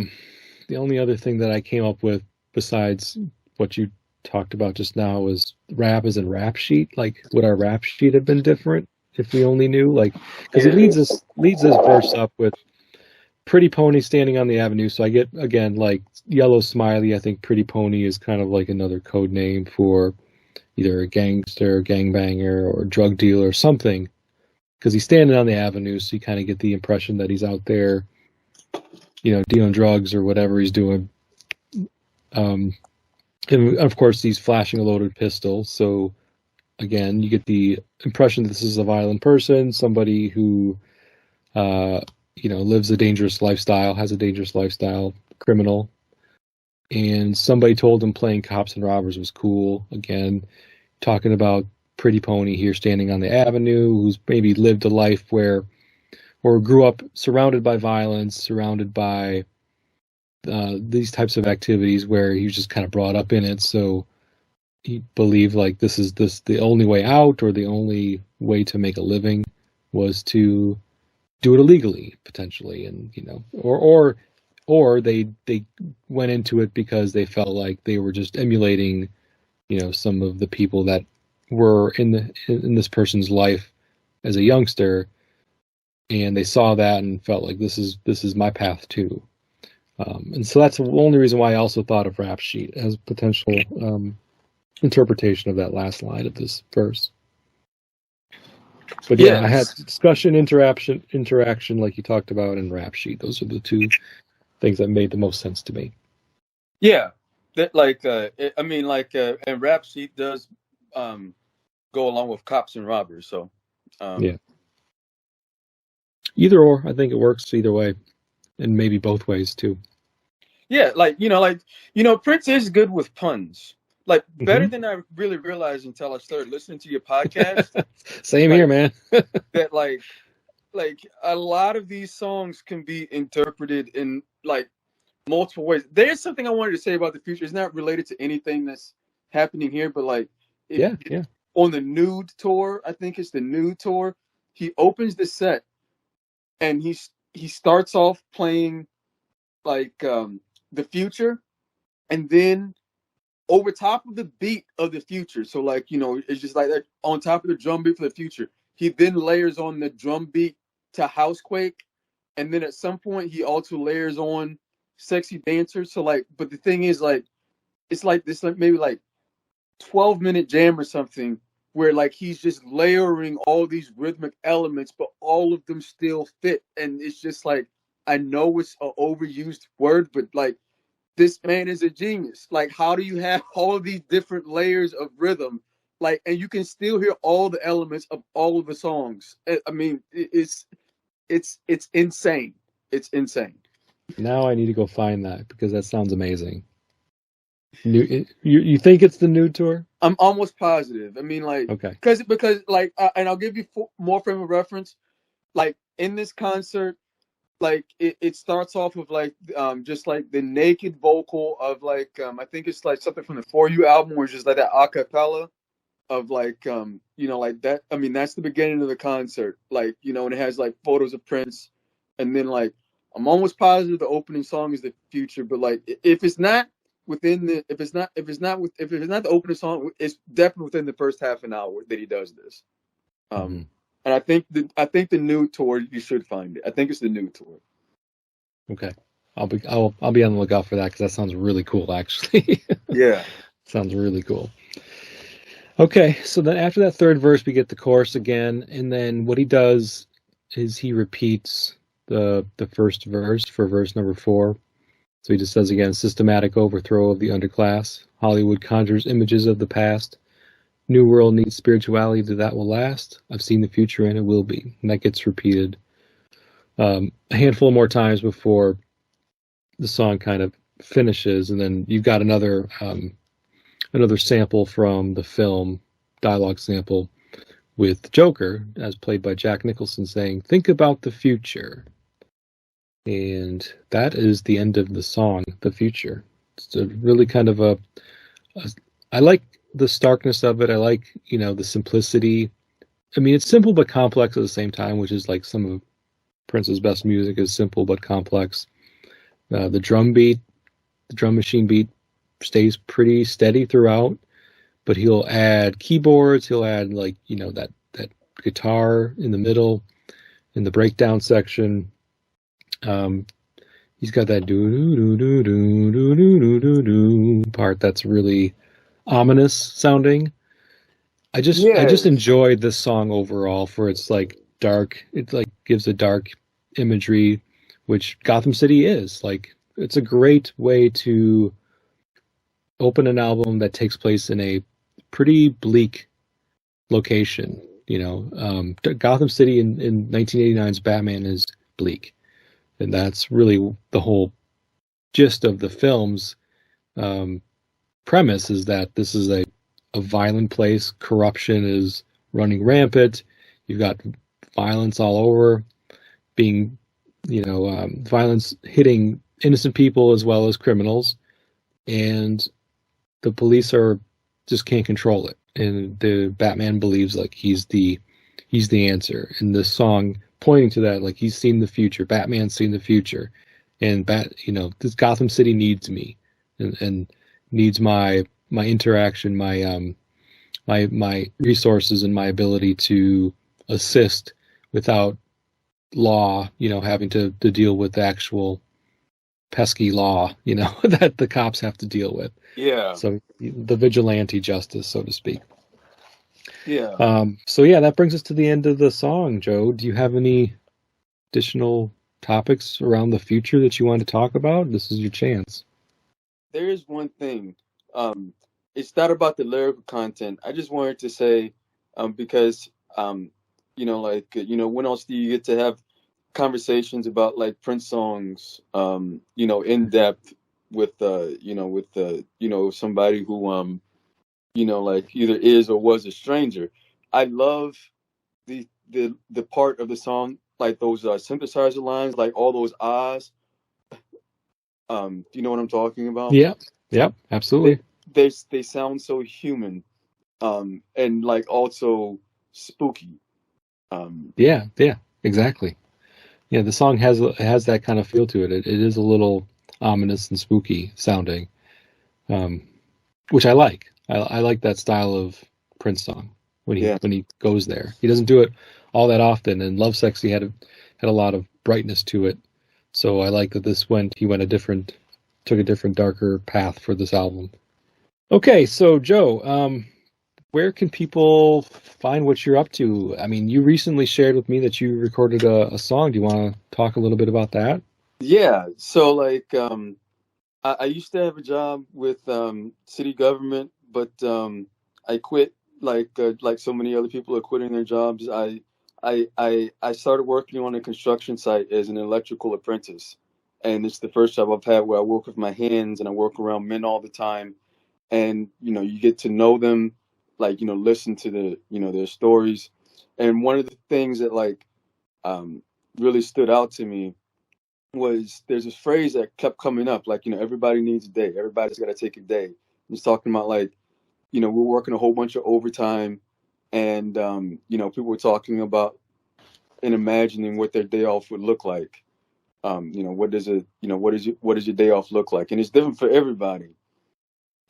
the only other thing that I came up with besides what you talked about just now was rap as in rap sheet. Like, would our rap sheet have been different if we only knew? Like, because it leads this verse up with Pretty Pony Standing on the Avenue. So I get, again, like, Yellow Smiley. I think Pretty Pony is kind of like another code name for either a gangster, gangbanger, or drug dealer or something, because he's standing on the avenue, so you kind of get the impression that he's out there, dealing drugs or whatever he's doing. And of course, he's flashing a loaded pistol, so again, you get the impression that this is a violent person, somebody who, lives a dangerous lifestyle, has a dangerous lifestyle, criminal. And somebody told him playing cops and robbers was cool. Again, talking about Pretty Pony here standing on the avenue, who's maybe lived a life or grew up surrounded by violence, surrounded by these types of activities where he was just kind of brought up in it. So he believed like this the only way out, or the only way to make a living was to do it illegally, potentially. And, or they went into it because they felt like they were just emulating, some of the people that were in this person's life as a youngster, and they saw that and felt like this is my path too. And so that's the only reason why I also thought of rap sheet as potential interpretation of that last line of this verse. But yeah, I had discussion, interaction, like you talked about, and rap sheet. Those are the two things that made the most sense to me. Yeah, that and rap sheet does go along with cops and robbers. So yeah, either or, I think it works either way, and maybe both ways too. Yeah, Prince is good with puns. Like better than I really realized until I started listening to your podcast. Same here, man. That like a lot of these songs can be interpreted in like multiple ways. There's something I wanted to say about the future. It's not related to anything that's happening here, but like on the Nude tour, I think it's the Nude tour, he opens the set and he starts off playing like the future, and then over top of the beat of the future, so like it's just like that on top of the drum beat for the future, he then layers on the drum beat to Housequake, and then at some point he also layers on Sexy Dancer. So like, but the thing is like, it's like this like maybe like 12-minute jam or something where like he's just layering all these rhythmic elements, but all of them still fit. And it's just like, I know it's an overused word, but like, this man is a genius. Like, how do you have all of these different layers of rhythm, like, and you can still hear all the elements of all of the songs? I mean, it's insane. It's insane. Now I need to go find that because that sounds amazing. You think it's the Nude tour? I'm almost positive. I mean, like, Okay. because like, and I'll give you more frame of reference. Like in this concert, like it starts off with like just like the naked vocal of like I think it's like something from the For You album, where it's just like that a cappella of like like that. I mean, that's the beginning of the concert, like, and it has like photos of Prince, and then like I'm almost positive the opening song is The Future, but like if it's not the opening song, it's definitely within the first half an hour that he does this. And I think the Nude tour, you should find it. I think it's the Nude tour. Okay, I'll be on the lookout for that because that sounds really cool, actually. Yeah, sounds really cool. Okay, so then after that third verse, we get the chorus again, and then what he does is he repeats the first verse for verse number 4. So he just says again, systematic overthrow of the underclass. Hollywood conjures images of the past. New world needs spirituality that will last. I've seen the future and it will be. And that gets repeated a handful more times before the song kind of finishes. And then you've got another sample from the film, dialogue sample, with Joker, as played by Jack Nicholson, saying, "Think about the future." And that is the end of the song, The Future. It's a really kind of I like the starkness of it. I like, the simplicity. I mean, it's simple but complex at the same time, which is like some of Prince's best music is simple but complex. The drum machine beat stays pretty steady throughout, but he'll add keyboards, he'll add like, that guitar in the middle, in the breakdown section. He's got that do part that's really ominous sounding. I just enjoyed this song overall for its like dark. It like gives a dark imagery, which Gotham City is. Like, it's a great way to open an album that takes place in a pretty bleak location. Gotham City in 1989's Batman is bleak. And that's really the whole gist of the film's premise, is that this is a violent place. Corruption is running rampant. You've got violence all over, being, violence hitting innocent people as well as criminals. And the police just can't control it. And the Batman believes like he's the answer. And this song pointing to that, like, he's seen the future. Batman's seen the future, and this Gotham City needs me, and needs my interaction, my resources, and my ability to assist without law, having to deal with the actual pesky law, that the cops have to deal with. Yeah. So the vigilante justice, so to speak. Yeah. So yeah, that brings us to the end of the song. Joe, do you have any additional topics around the future that you want to talk about? This is your chance. There is one thing. It's not about the lyrical content. I just wanted to say, because when else do you get to have conversations about like Prince songs, in depth with somebody who like either is or was a stranger. I love the part of the song, like those synthesizer lines, like all those ahs. Do you know what I'm talking about? Yeah, absolutely. They sound so human, and like also spooky. Yeah, exactly. Yeah, the song has that kind of feel to it. It is a little ominous and spooky sounding, which I like. I like that style of Prince song. when he goes there. He doesn't do it all that often, and Lovesexy had a lot of brightness to it. So I like that took a different darker path for this album. Okay, so Joe, where can people find what you're up to? I mean, you recently shared with me that you recorded a song. Do you want to talk a little bit about that? Yeah. So like, I used to have a job with city government, but I quit like so many other people are quitting their jobs. I started working on a construction site as an electrical apprentice, and it's the first job I've had where I work with my hands and I work around men all the time, and you get to know them, like listen to their stories, and one of the things that like really stood out to me was there's this phrase that kept coming up, like everybody needs a day, everybody's got to take a day. It's talking about like we're working a whole bunch of overtime, and people were talking about and imagining what their day off would look like. What does it what does your day off look like, and it's different for everybody.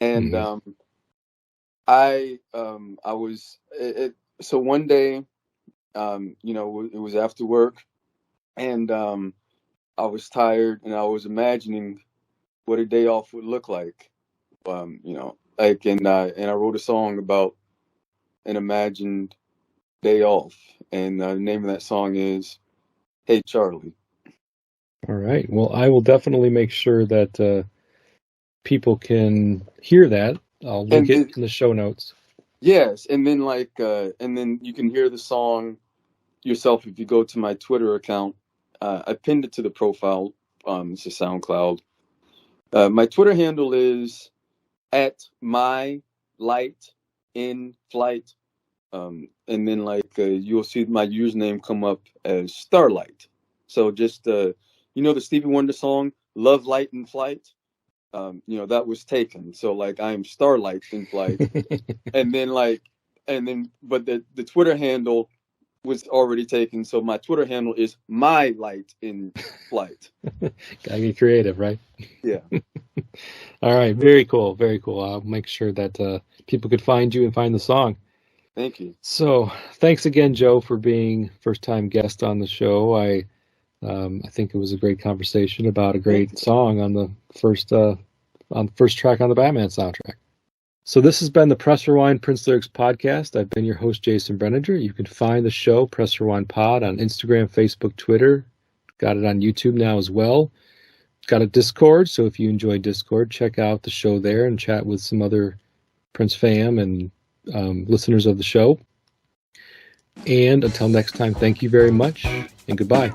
And Mm-hmm. I was so one day, it was after work, and I was tired, and I was imagining what a day off would look like. Like, and I wrote a song about an imagined day off, and the name of that song is "Hey Charlie." All right. Well, I will definitely make sure that people can hear that. I'll link And it then, in the show notes. yes, and then and then you can hear the song yourself if you go to my Twitter account. I pinned it to the profile. It's a SoundCloud. My Twitter handle is at my light in flight. And then you'll see my username come up as Starlight. So just the Stevie Wonder song "Love Light in Flight." That was taken. So like I am Starlight in flight, and then but the Twitter handle was already taken. So my Twitter handle is my light in flight. Gotta get creative, right? Yeah. All right. Very cool. Very cool. I'll make sure that people could find you and find the song. Thank you. So thanks again, Joe, for being first-time guest on the show. I think it was a great conversation about a great song on the first track on the Batman soundtrack. So this has been the Press Rewind Prince Lyrics podcast. I've been your host, Jason Brenninger. You can find the show, Press Rewind Pod, on Instagram, Facebook, Twitter. Got it on YouTube now as well. Got a Discord, so if you enjoy Discord, check out the show there and chat with some other Prince fam and listeners of the show. And until next time, thank you very much and goodbye.